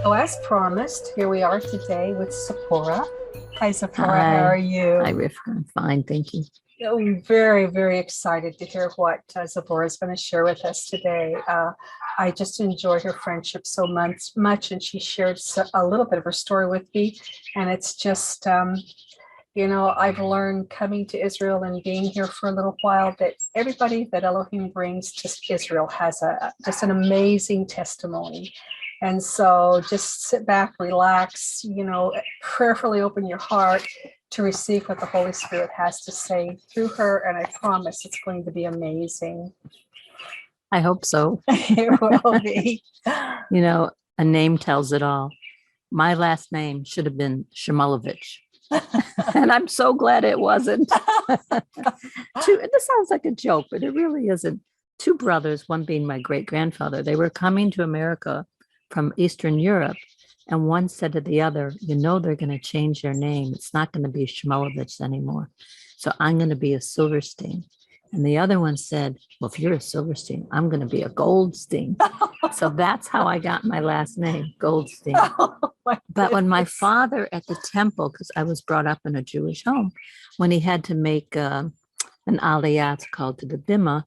So, as promised, here we are today with Zeporah. Hi, Zeporah. How Hi. are you? Hi, Rivkah. I'm fine, thank you. I'm very, very excited to hear what Zeporah is going to share with us today. I just enjoyed her friendship so much, and she shared a little bit of her story with me. And it's just, I've learned coming to Israel and being here for a little while that everybody that Elohim brings to Israel has just an amazing testimony. And so just sit back, relax, prayerfully open your heart to receive what the Holy Spirit has to say through her. And I promise it's going to be amazing. I hope so. It will be. A name tells it all. My last name should have been Shmulovich. And I'm so glad it wasn't. This sounds like a joke, but it really isn't. Two brothers, one being my great-grandfather, they were coming to America from Eastern Europe. And one said to the other, they're going to change their name. It's not going to be Shmulovich anymore. So I'm going to be a Silverstein. And the other one said, well, if you're a Silverstein, I'm going to be a Goldstein. So that's how I got my last name, Goldstein. But when my father at the temple, because I was brought up in a Jewish home, when he had to make an aliyah, it's called to the bima,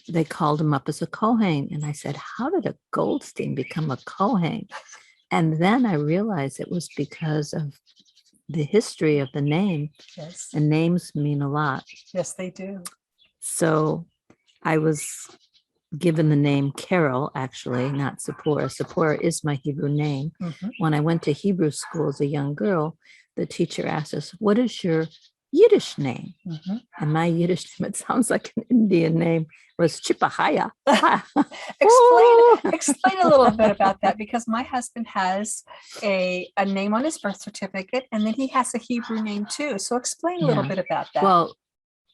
they called him up as a Kohen. And I said, how did a Goldstein become a Kohen? And then I realized it was because of the history of the name. Yes. And names mean a lot. Yes, they do. So I was given the name Carol, actually, not Zeporah. Zeporah is my Hebrew name. Mm-hmm. When I went to Hebrew school as a young girl, the teacher asked us, what is your Yiddish name? Mm-hmm. And my Yiddish name, it sounds like an Indian name, was Chipahaya. Explain a little bit about that, because my husband has a name on his birth certificate, and then he has a Hebrew name too. So explain a little bit about that. Well,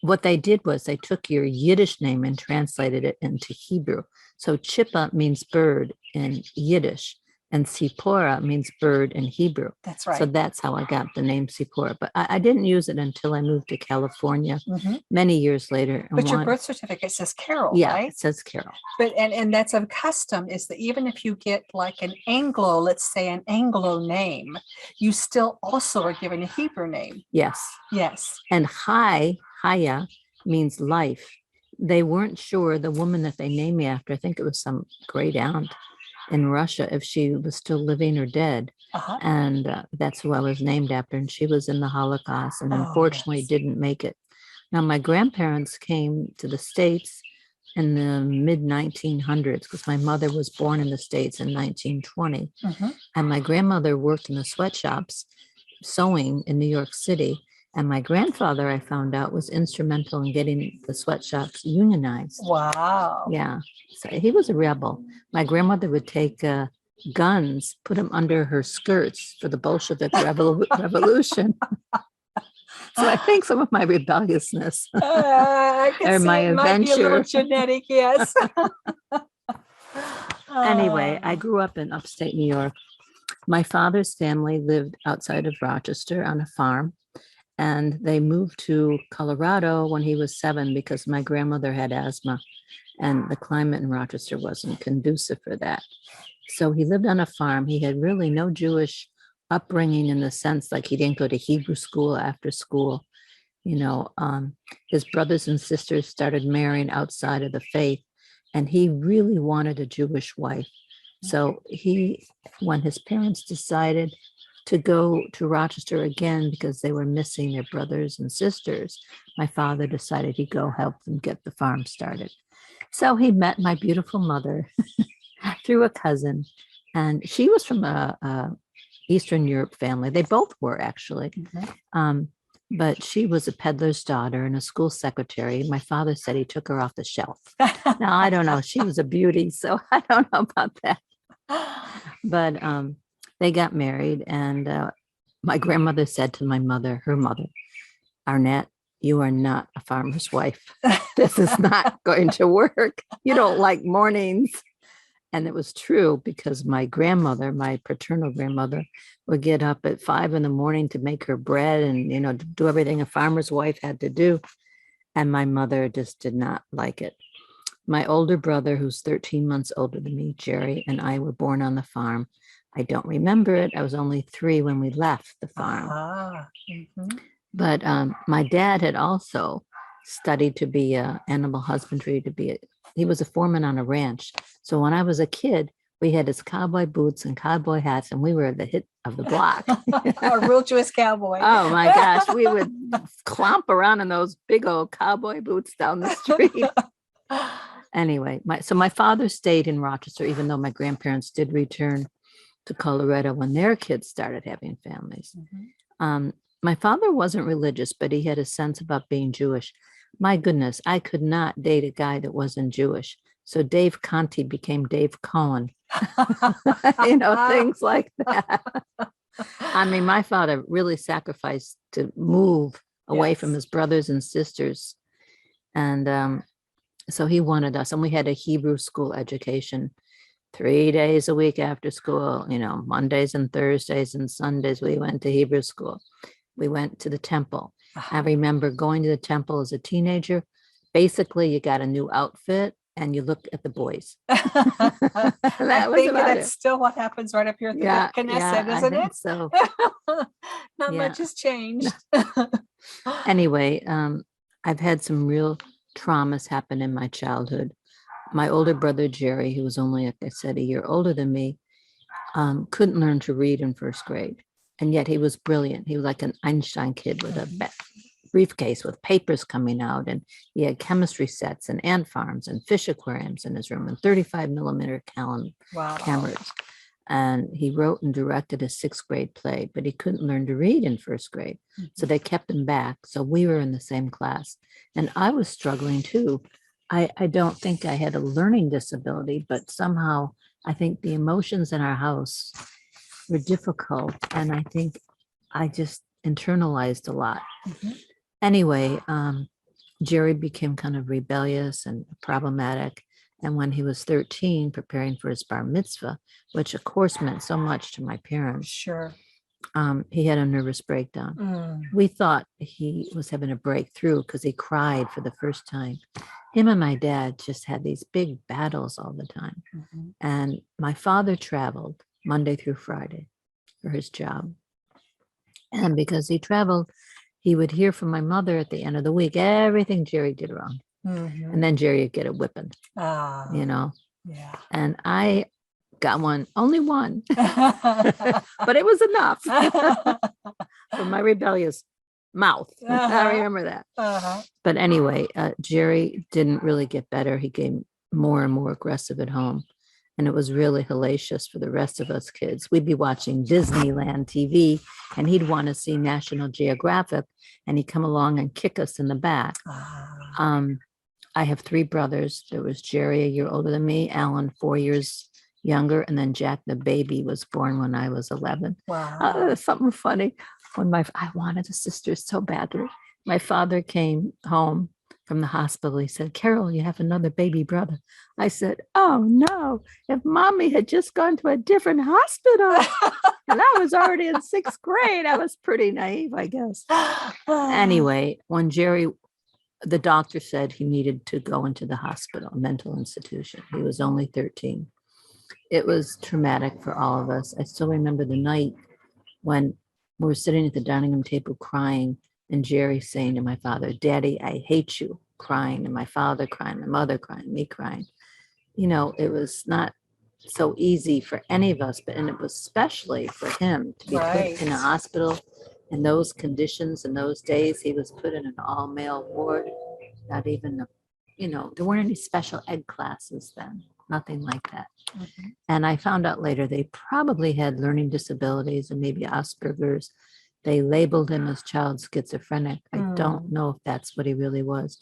what they did was they took your Yiddish name and translated it into Hebrew. So Chippa means bird in Yiddish, and Zeporah means bird in Hebrew. That's right. So that's how I got the name Zeporah. But I didn't use it until I moved to California many years later. But your birth certificate says Carol, yeah, right? It says Carol. But and that's a custom, is that even if you get like an Anglo, let's say an Anglo name, you still also are given a Hebrew name. Yes. Yes. And Haya means life. They weren't sure, the woman that they named me after, I think it was some great aunt in Russia, if she was still living or dead. And that's who I was named after. And she was in the Holocaust and unfortunately didn't make it. Now, my grandparents came to the States in the mid 1900s because my mother was born in the States in 1920. And my grandmother worked in the sweatshops sewing in New York City. And my grandfather, I found out, was instrumental in getting the sweatshops unionized. Wow. Yeah. So he was a rebel. My grandmother would take guns, put them under her skirts for the Bolshevik revolution. So I think some of my rebelliousness or my adventure might be a little genetic, yes. Anyway, I grew up in upstate New York. My father's family lived outside of Rochester on a farm. And they moved to Colorado when he was 7 because my grandmother had asthma and the climate in Rochester wasn't conducive for that. So he lived on a farm. He had really no Jewish upbringing in the sense like he didn't go to Hebrew school after school. His brothers and sisters started marrying outside of the faith, and he really wanted a Jewish wife. So when his parents decided to go to Rochester again because they were missing their brothers and sisters, my father decided he'd go help them get the farm started. So he met my beautiful mother through a cousin, and she was from a Eastern Europe family. They both were, actually. But she was a peddler's daughter and a school secretary. My father said he took her off the shelf. Now, I don't know. She was a beauty, so I don't know about that. But they got married, and my grandmother said to my mother, her mother, Arnett, you are not a farmer's wife. This is not going to work. You don't like mornings. And it was true because my grandmother, my paternal grandmother, would get up at 5 a.m. to make her bread and, do everything a farmer's wife had to do. And my mother just did not like it. My older brother, who's 13 months older than me, Jerry, and I were born on the farm. I don't remember it. I was only 3 when we left the farm. Mhm. But my dad had also studied to be animal husbandry, he was a foreman on a ranch. So when I was a kid, we had his cowboy boots and cowboy hats, and we were the hit of the block. A real Jewish cowboy. Oh my gosh, we would clomp around in those big old cowboy boots down the street. Anyway, my father stayed in Rochester, even though my grandparents did return to Colorado when their kids started having families. My father wasn't religious, but he had a sense about being Jewish. My goodness, I could not date a guy that wasn't Jewish. So Dave Carty became Dave Cohen. Things like that. I mean, my father really sacrificed to move away from his brothers and sisters. And so he wanted us, and we had a Hebrew school education 3 days a week after school, Mondays and Thursdays and Sundays, we went to Hebrew school. We went to the temple. I remember going to the temple as a teenager. Basically, you got a new outfit and you look at the boys. I think that's still what happens right up here at the Knesset, isn't it? So not much has changed. Anyway, I've had some real traumas happen in my childhood. My older brother, Jerry, who was only, like I said, a year older than me, couldn't learn to read in first grade. And yet he was brilliant. He was like an Einstein kid with a briefcase with papers coming out. And he had chemistry sets and ant farms and fish aquariums in his room and 35 millimeter cameras. And he wrote and directed a 6th grade play, but he couldn't learn to read in first grade. So they kept him back. So we were in the same class. And I was struggling too. I don't think I had a learning disability, but somehow I think the emotions in our house were difficult. And I think I just internalized a lot. Anyway, Jerry became kind of rebellious and problematic. And when he was 13, preparing for his bar mitzvah, which of course meant so much to my parents. Sure. He had a nervous breakdown. We thought he was having a breakthrough because he cried for the first time. Him and my dad just had these big battles all the time. And my father traveled Monday through Friday for his job. And because he traveled, he would hear from my mother at the end of the week, everything Jerry did wrong. And then Jerry would get a whipping, Yeah. And I got only one, but it was enough for my rebellious mouth. I remember that. But anyway, Jerry didn't really get better. He became more and more aggressive at home. And it was really hellacious for the rest of us kids. We'd be watching Disneyland TV and he'd want to see National Geographic and he'd come along and kick us in the back. I have 3 brothers. There was Jerry, a year older than me, Alan, 4 years younger, and then Jack, the baby, was born when I was 11. Wow. Something funny. I wanted a sister so badly. My father came home from the hospital. He said, "Carol, you have another baby brother." I said, "Oh no, if mommy had just gone to a different hospital." And I was already in 6th grade. I was pretty naive, I guess. Anyway, when Jerry, the doctor said he needed to go into the hospital, a mental institution. He was only 13. It was traumatic for all of us. I still remember the night when we were sitting at the dining room table crying, and Jerry saying to my father, "Daddy, I hate you," crying, and my father crying, my mother crying, me crying. It was not so easy for any of us, and it was especially for him to be put in a hospital in those conditions. In those days, he was put in an all-male ward. Not even, there weren't any special ed classes then, nothing like that. And I found out later they probably had learning disabilities and maybe Asperger's. They labeled him as child schizophrenic. I don't know if that's what he really was.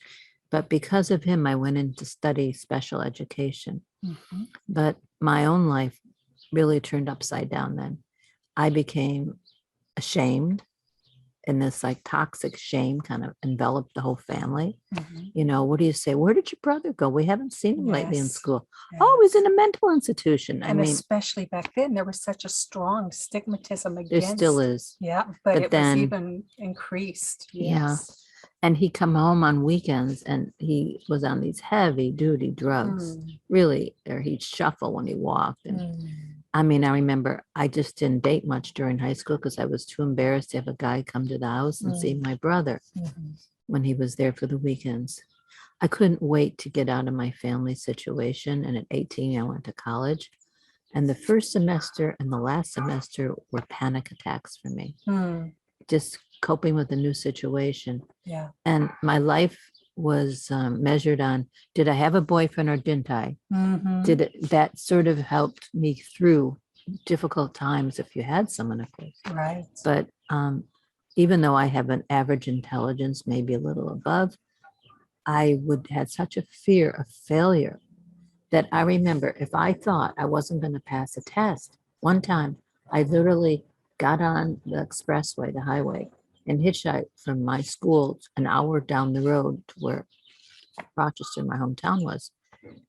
But because of him, I went in to study special education. But my own life really turned upside down then. I became ashamed, and this like toxic shame kind of enveloped the whole family. What do you say? Where did your brother go? We haven't seen him lately in school. Oh, he's in a mental institution. And especially back then, there was such a strong stigmatism against. There still is. Yeah, but it was even increased. Yes. And he'd come home on weekends and he was on these heavy duty drugs, really, or he'd shuffle when he walked. And I mean, I remember I just didn't date much during high school because I was too embarrassed to have a guy come to the house and see my brother when he was there for the weekends. I couldn't wait to get out of my family situation. And at 18, I went to college. And the first semester and the last semester were panic attacks for me. Just coping with a new situation. Yeah. And my life was measured on, did I have a boyfriend or didn't I? That sort of helped me through difficult times if you had someone, of course. Right. But even though I have an average intelligence, maybe a little above, I would had such a fear of failure that I remember if I thought I wasn't going to pass a test, one time I literally got on the expressway, the highway, and hitchhiked from my school an hour down the road to where Rochester, my hometown, was.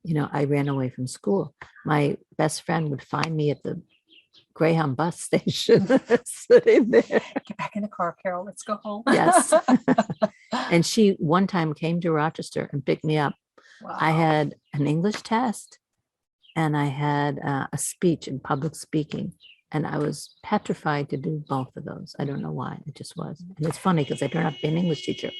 You know, I ran away from school. My best friend would find me at the Greyhound bus station sitting there. Get back in the car, Carol. Let's go home. Yes. And she one time came to Rochester and picked me up. Wow. I had an English test and I had a speech in public speaking. And I was petrified to do both of those. I don't know why. It just was. And it's funny because I turned out to be an English teacher,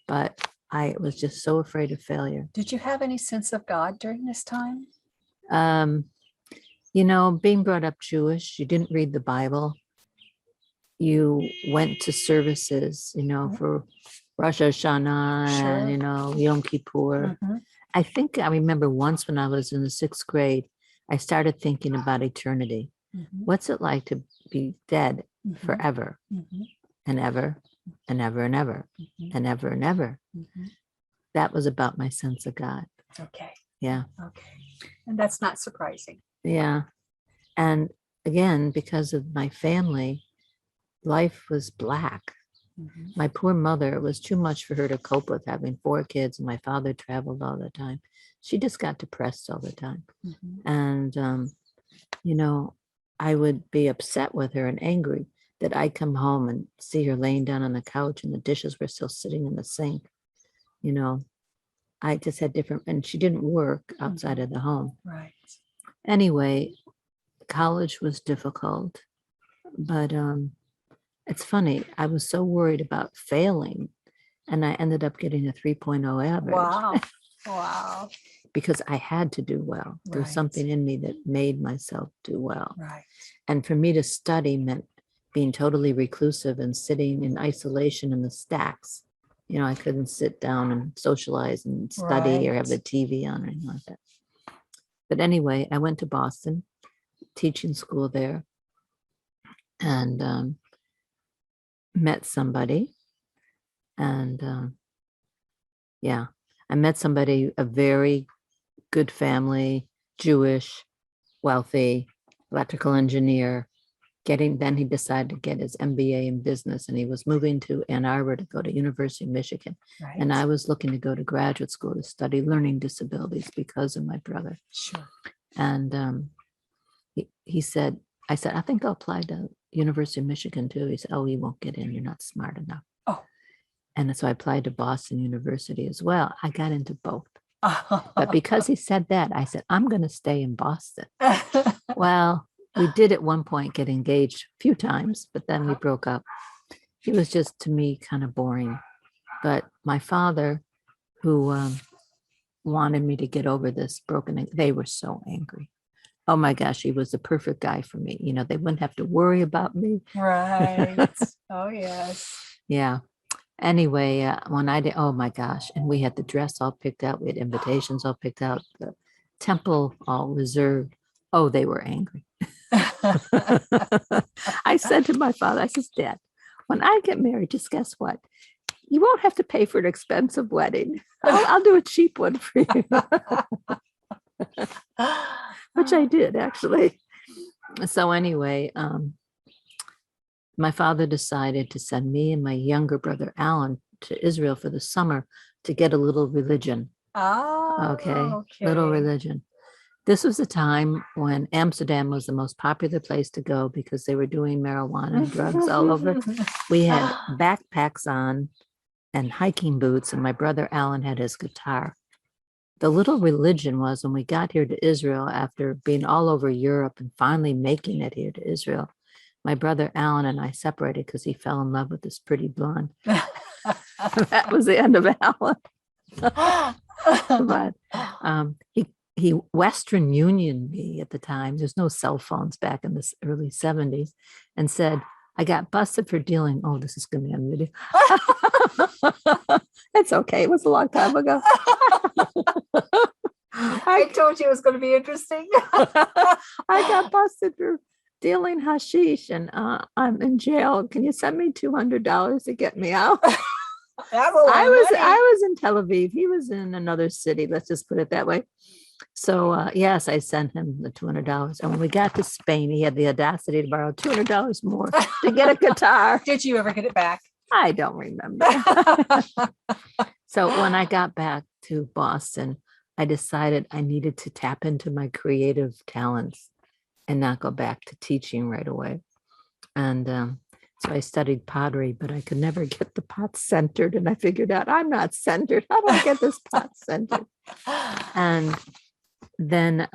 but I was just so afraid of failure. Did you have any sense of God during this time? You know, being brought up Jewish, you didn't read the Bible. You went to services, you know, for Rosh Hashanah, and, you know, Yom Kippur. I think I remember once when I was in the 6th grade, I started thinking about eternity. What's it like to be dead forever and ever and ever and ever and ever and ever? That was about my sense of God. Okay. Yeah. Okay. And that's not surprising. Yeah. And again, because of my family, life was black. My poor mother, it was too much for her to cope with having 4 kids, and my father traveled all the time. She just got depressed all the time. And, you know, I would be upset with her and angry that I'd come home and see her laying down on the couch and the dishes were still sitting in the sink. You know, I just had different, and she didn't work outside of the home. Right. Anyway, college was difficult, but it's funny. I was so worried about failing, and I ended up getting a 3.0 average. Wow. Wow. Because I had to do well. There was something in me that made myself do well. Right. And for me to study meant being totally reclusive and sitting in isolation in the stacks. You know, I couldn't sit down and socialize and study or have the TV on or anything like that. But anyway, I went to Boston, teaching school there, and met somebody. And yeah, I met somebody, a very good family, Jewish, wealthy, electrical engineer. Then he decided to get his MBA in business, and he was moving to Ann Arbor to go to University of Michigan. Right. And I was looking to go to graduate school to study learning disabilities because of my brother. Sure. And he said, I said, I think I'll apply to University of Michigan too. He said, oh, you won't get in. You're not smart enough. Oh. And so I applied to Boston University as well. I got into both. But because he said that, I said, I'm going to stay in Boston. Well, we did at one point get engaged a few times, but then we broke up. He was just, to me, kind of boring. But my father, who wanted me to get over this they were so angry. Oh my gosh, he was the perfect guy for me. You know, they wouldn't have to worry about me. Right. Oh, yes. Yeah. Anyway, when I did, oh my gosh, and we had the dress all picked out. We had invitations all picked out, the temple all reserved. Oh, they were angry. I said to my father, I said, Dad, when I get married, just guess what? You won't have to pay for an expensive wedding. I'll do a cheap one for you. Which I did, actually. So anyway, my father decided to send me and my younger brother, Alan, to Israel for the summer to get a little religion. Oh, okay. Little religion. This was a time when Amsterdam was the most popular place to go because they were doing marijuana and drugs all over. We had backpacks on and hiking boots, and my brother Alan had his guitar. The little religion was when we got here to Israel after being all over Europe and finally making it here to Israel, my brother Alan and I separated because he fell in love with this pretty blonde. That was the end of Alan. But he Western Union me at the time. There's no cell phones back in the early 70s, and said, I got busted for dealing. Oh, this is going to be on video. It's okay. It was a long time ago. I told you it was going to be interesting. I got busted for dealing hashish, and I'm in jail. Can you send me $200 to get me out? That's a lot of money. I was in Tel Aviv. He was in another city. Let's just put it that way. So yes, I sent him the $200. And when we got to Spain, he had the audacity to borrow $200 more to get a guitar. Did you ever get it back? I don't remember. So when I got back to Boston, I decided I needed to tap into my creative talents and not go back to teaching right away. And so I studied pottery, but I could never get the pot centered. And I figured out I'm not centered. How do I get this pot centered? And then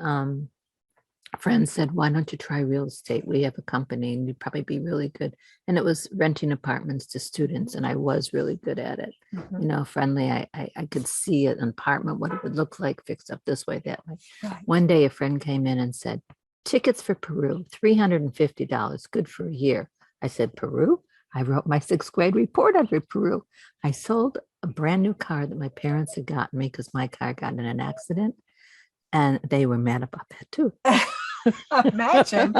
friends said, why don't you try real estate? We have a company and you'd probably be really good. And it was renting apartments to students. And I was really good at it. Mhm. You know, friendly. I could see an apartment, what it would look like, fixed up this way, that way. Right. One day a friend came in and said, tickets for Peru, $350, good for a year. I said, Peru? I wrote my 6th grade report on Peru. I sold a brand new car that my parents had gotten me because my car got in an accident. And they were mad about that too. Imagine.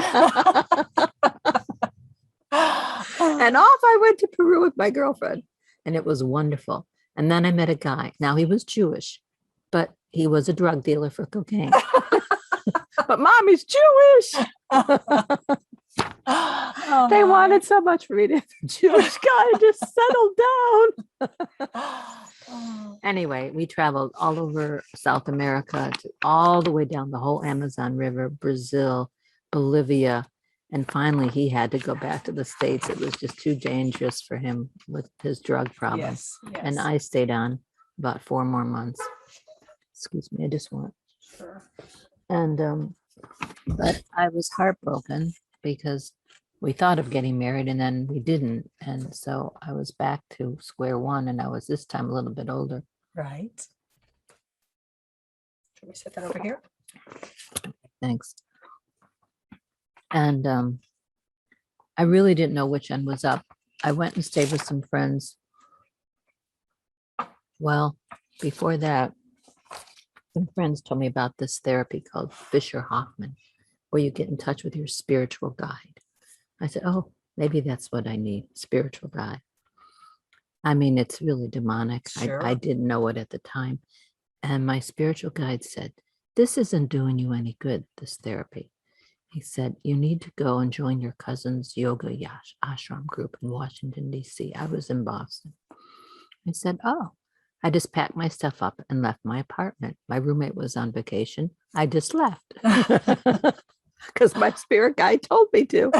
And off I went to Peru with my girlfriend. And it was wonderful. And then I met a guy. Now he was Jewish, but he was a drug dealer for cocaine. But Mommy's Jewish. Oh, They my. wanted so much for me to have a Jewish guy just settle down. Oh. Anyway, we traveled all over South America, all the way down the whole Amazon River, Brazil, Bolivia. And finally, he had to go back to the States. It was just too dangerous for him with his drug problem. Yes, yes. And I stayed on about 4 more months. Excuse me, I just want. Sure. And but I was heartbroken because we thought of getting married and then we didn't. And so I was back to square one, and I was this time a little bit older. Right. Should we set that over here? Thanks. And I really didn't know which end was up. I went and stayed with some friends. Well, before that, some friends told me about this therapy called Fisher Hoffman, where you get in touch with your spiritual guide. I said, oh, maybe that's what I need, spiritual guide. I mean, it's really demonic. Sure. I didn't know it at the time. And my spiritual guide said, this isn't doing you any good, this therapy. He said, you need to go and join your cousin's yoga ashram group in Washington, D.C. I was in Boston. I said, oh, I just packed my stuff up and left my apartment. My roommate was on vacation. I just left because my spirit guide told me to.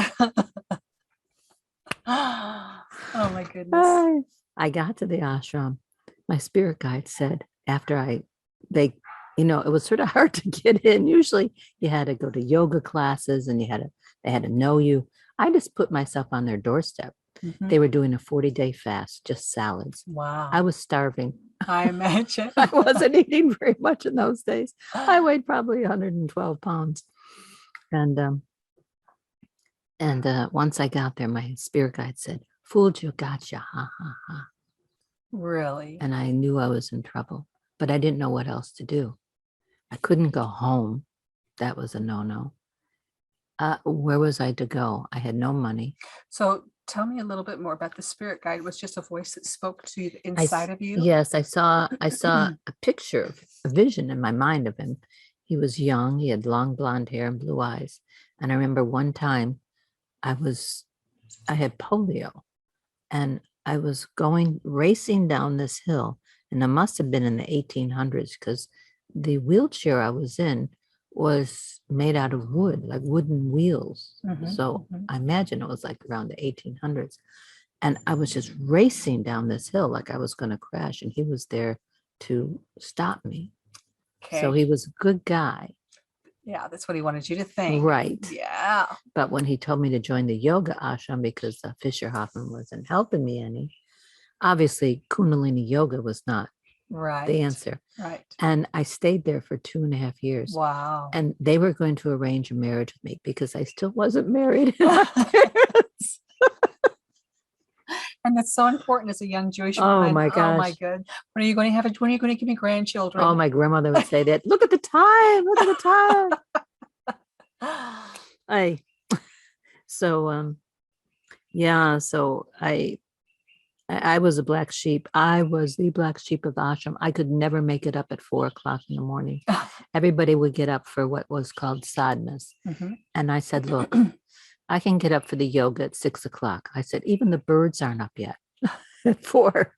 Oh my goodness. I got to the ashram. My spirit guide said, after it was sort of hard to get in. Usually you had to go to yoga classes and they had to know you. I just put myself on their doorstep. Mhm. They were doing a 40-day fast, just salads. Wow. I was starving. I imagine. I wasn't eating very much in those days. I weighed probably 112 pounds. And once I got there, my spirit guide said, fooled you, gotcha, ha, ha, ha. Really? And I knew I was in trouble, but I didn't know what else to do. I couldn't go home. That was a no-no. Where was I to go? I had no money. So tell me a little bit more about the spirit guide. It was just a voice that spoke to the inside of you? Yes, I saw a picture, a vision in my mind of him. He was young. He had long blonde hair and blue eyes. And I remember one time I had polio, and I was racing down this hill, and it must have been in the 1800s because the wheelchair I was in was made out of wood, like wooden wheels. Mhm, So mhm. I imagine it was like around the 1800s. And I was just racing down this hill like I was going to crash. And he was there to stop me. So Okay. he was a good guy. Yeah, that's what he wanted you to think. Right. Yeah. But when he told me to join the yoga ashram because Fisher Hoffman wasn't helping me any, obviously Kundalini yoga was not Right. the answer. Right. And I stayed there for 2.5 years. Wow. And they were going to arrange a marriage with me because I still wasn't married. My parents. And that's so important as a young Jewish Oh woman. my Oh my gosh. God. When are you going to have when are you going to give me grandchildren? Oh, my grandmother would say that. Look at the time. Look at the time. So yeah, so I was a black sheep. I was the black sheep of the ashram. I could never make it up at 4:00 in the morning. Everybody would get up for what was called sadhanas. Mhm. And I said, look, I can get up for the yoga at 6:00. I said, even the birds aren't up yet at 4.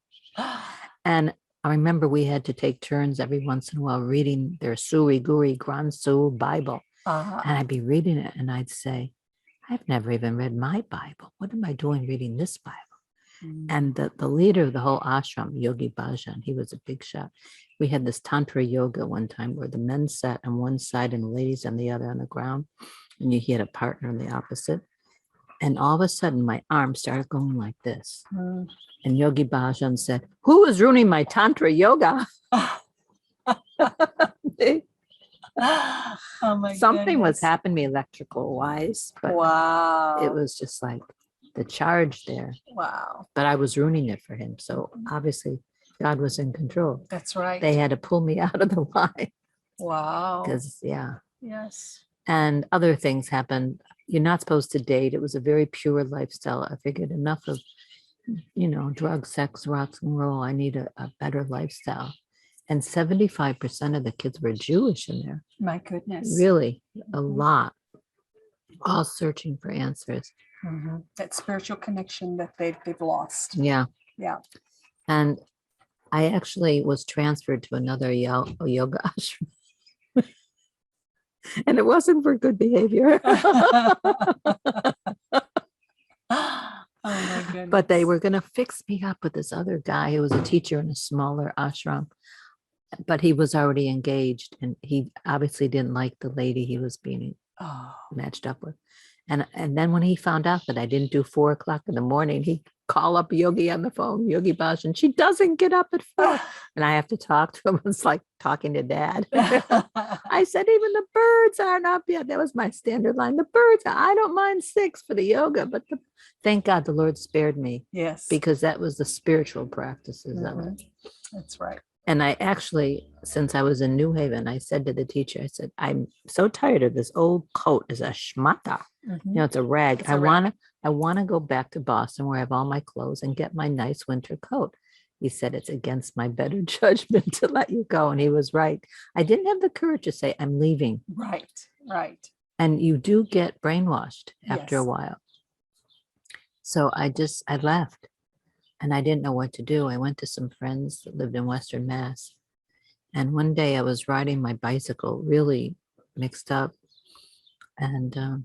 And I remember we had to take turns every once in a while reading their Suri Guri Gransu Bible. And I'd be reading it and I'd say, I've never even read my Bible. What am I doing reading this Bible? And the leader of the whole ashram, Yogi Bhajan, he was a big shot. We had this Tantra yoga one time where the men sat on one side and the ladies on the other on the ground. And he had a partner on the opposite. And all of a sudden, my arm started going like this. And Yogi Bhajan said, who is ruining my Tantra yoga? Oh my Something was goodness. happening to me electrical wise, but Wow. it was just like the charge there. Wow. But I was ruining it for him. So obviously God was in control. That's right. They had to pull me out of the line. Wow. Because, yeah. Yes. And other things happened. You're not supposed to date. It was a very pure lifestyle. I figured enough of, drugs, sex, rock and roll. I need a better lifestyle. And 75% of the kids were Jewish in there. My goodness. Really, a lot. All searching for answers. That spiritual connection that they've lost. Yeah. Yeah. And I actually was transferred to another yoga ashram. And it wasn't for good behavior. Oh my goodness. But they were going to fix me up with this other guy who was a teacher in a smaller ashram. But he was already engaged and he obviously didn't like the lady he was being matched up with. And then when he found out that I didn't do 4:00 in the morning, he called up Yogi on the phone, Yogi Bhajan. She doesn't get up at 4. And I have to talk to him. It's like talking to dad. I said, even the birds aren't up yet. That was my standard line. The birds, I don't mind 6 for the yoga, but thank God the Lord spared me. Yes. Because that was the spiritual practices of it. That's right. And I actually, since I was in New Haven, I said to the teacher, I said, I'm so tired of this old coat. It's a shmata. It's a rag. I want to go back to Boston where I have all my clothes and get my nice winter coat. He said, it's against my better judgment to let you go. And he was right. I didn't have the courage to say, I'm leaving. Right. Right. And you do get brainwashed after a while. So I left. And I didn't know what to do. I went to some friends that lived in Western Mass. And one day I was riding my bicycle, really mixed up. And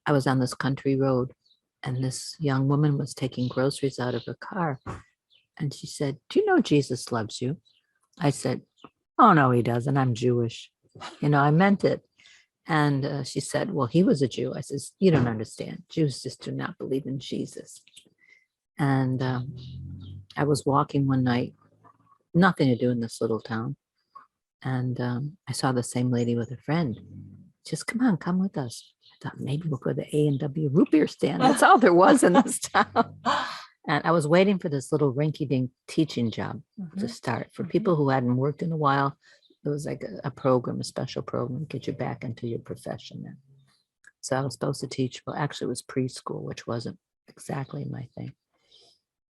I was on this country road. And this young woman was taking groceries out of her car. And she said, do you know Jesus loves you? I said, oh, no, he doesn't. I'm Jewish. I meant it. And she said, well, he was a Jew. I says, you don't understand. Jews just do not believe in Jesus. And I was walking one night, nothing to do in this little town. And I saw the same lady with a friend. Just come with us. I thought maybe we'll go to the A&W root beer stand. That's all there was in this town. And I was waiting for this little rinky-dink teaching job to start. For people who hadn't worked in a while, it was like a program, a special program, to get you back into your profession. Then. So I was supposed to teach, well, actually it was preschool, which wasn't exactly my thing.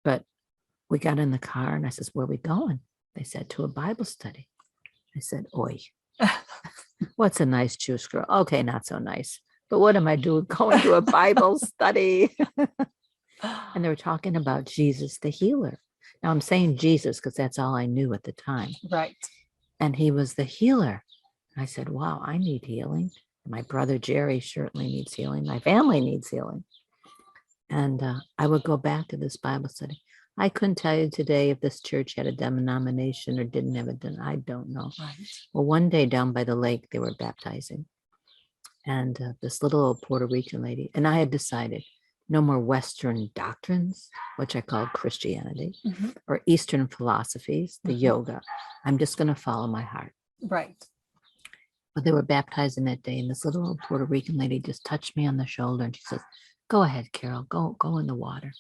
But we got in the car and I says, where are we going? They said, to a Bible study. I said, oi, what's a nice Jewish girl? Okay, not so nice. But what am I doing going to a Bible study? And they were talking about Jesus, the healer. Now I'm saying Jesus because that's all I knew at the time. Right. And he was the healer. And I said, wow, I need healing. My brother Jerry certainly needs healing. My family needs healing. And I would go back to this Bible study. I couldn't tell you today if this church had a denomination or didn't have a I don't know. Right. Well, one day down by the lake, they were baptizing. And this little old Puerto Rican lady, and I had decided no more Western doctrines, which I called Christianity, or Eastern philosophies, the yoga. I'm just going to follow my heart. Right. But they were baptizing that day, and this little old Puerto Rican lady just touched me on the shoulder, and she says, "Go ahead, Carol, go in the water."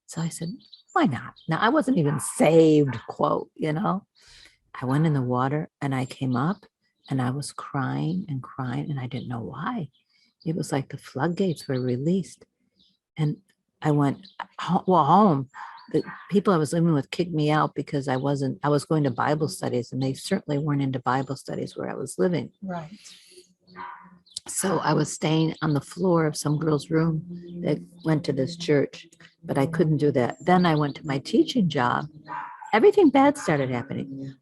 So I said, "Why not?" Now, I wasn't even saved, quote, I went in the water, and I came up, and I was crying, and I didn't know why. It was like the floodgates were released. And I went home. The people I was living with kicked me out because I was going to Bible studies, and they certainly weren't into Bible studies where I was living. Right. So I was staying on the floor of some girl's room that went to this church, but I couldn't do that. Then I went to my teaching job. Everything bad started happening.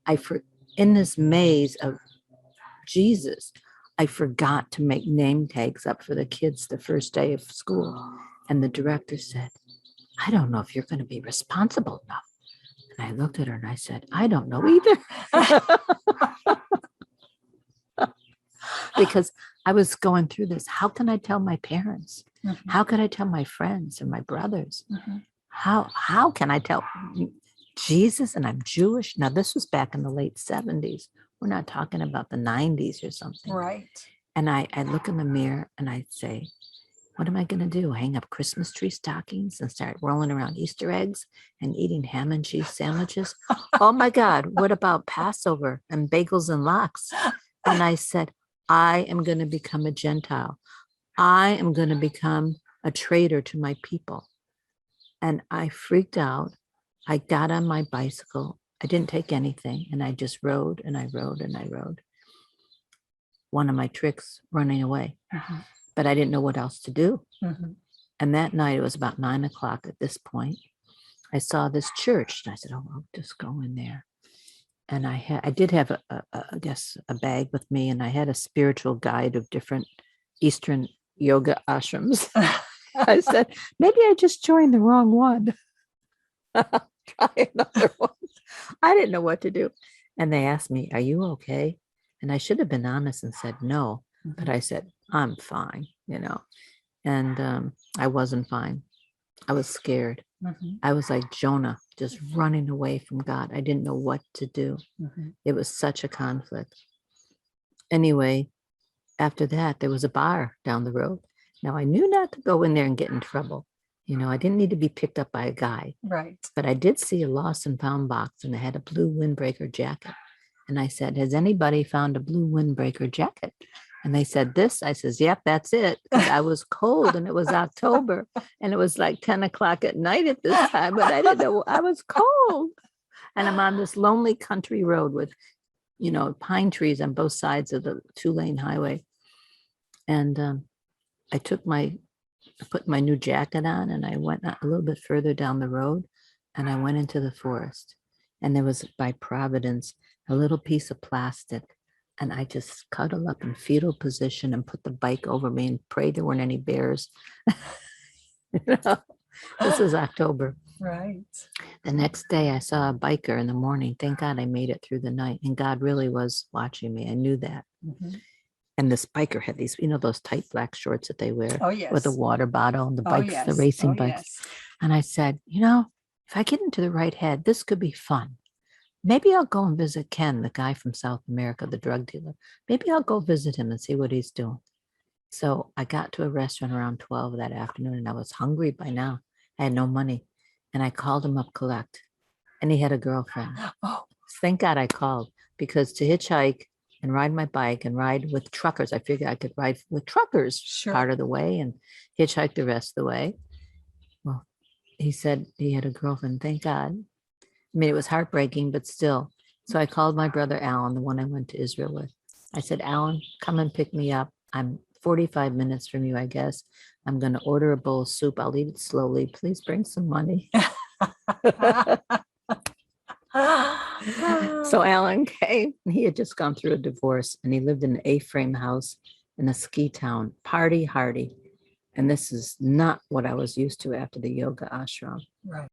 In this maze of Jesus, I forgot to make name tags up for the kids the first day of school. And the director said, "I don't know if you're going to be responsible enough." And I looked at her and I said, "I don't know either." Because I was going through this. How can I tell my parents? How can I tell my friends and my brothers? How can I tell Jesus, and I'm Jewish? Now, this was back in the late 70s. We're not talking about the 90s or something. Right. And I look in the mirror and I say, what am I going to do? Hang up Christmas tree stockings and start rolling around Easter eggs and eating ham and cheese sandwiches? Oh my God, what about Passover and bagels and lox? And I said, I am going to become a Gentile. I am going to become a traitor to my people. And I freaked out. I got on my bicycle. I didn't take anything. And I just rode and I rode and I rode. One of my tricks, running away. But I didn't know what else to do. And that night, it was about 9:00 at this point. I saw this church and I said, "Oh, I'll just go in there." And I did have a bag with me, and I had a spiritual guide of different Eastern yoga ashrams. I said, maybe I just joined the wrong one. Try another one. I didn't know what to do. And they asked me, "Are you okay?" And I should have been honest and said no. But I said, "I'm fine," And I wasn't fine. I was scared. I was like Jonah, just running away from God. I didn't know what to do. It was such a conflict. Anyway, after that, there was a bar down the road. Now, I knew not to go in there and get in trouble. I didn't need to be picked up by a guy. Right. But I did see a lost and found box, and it had a blue windbreaker jacket. And I said, "Has anybody found a blue windbreaker jacket?" And they said, "This." I says, "Yep, that's it." I was cold, and it was October, and it was like 10:00 at night at this time, but I didn't know. I was cold. And I'm on this lonely country road with, pine trees on both sides of the 2-lane highway. And I put my new jacket on, and I went a little bit further down the road, and I went into the forest. And there was, by providence, a little piece of plastic. And I just cuddled up in fetal position and put the bike over me and prayed there weren't any bears. This was October. Right. The next day I saw a biker in the morning. Thank God I made it through the night. And God really was watching me. I knew that. And this biker had these, those tight black shorts that they wear. Oh, yes. With a water bottle and the bikes, yes. the racing bikes. And I said, if I get into the right head, this could be fun. Maybe I'll go and visit Ken, the guy from South America, the drug dealer. Maybe I'll go visit him and see what he's doing. So I got to a restaurant around 12 that afternoon, and I was hungry by now. I had no money. And I called him up collect. And he had a girlfriend. Oh, thank God I called, because to hitchhike and ride my bike and ride with truckers, I figured I could ride with truckers part of the way and hitchhike the rest of the way. Well, he said he had a girlfriend. Thank God. I mean, it was heartbreaking, but still. So I called my brother, Alan, the one I went to Israel with. I said, "Alan, come and pick me up. I'm 45 minutes from you, I guess. I'm going to order a bowl of soup. I'll eat it slowly. Please bring some money." So Alan came, and he had just gone through a divorce, and he lived in an A-frame house in a ski town, party hardy. And this is not what I was used to after the yoga ashram. Right.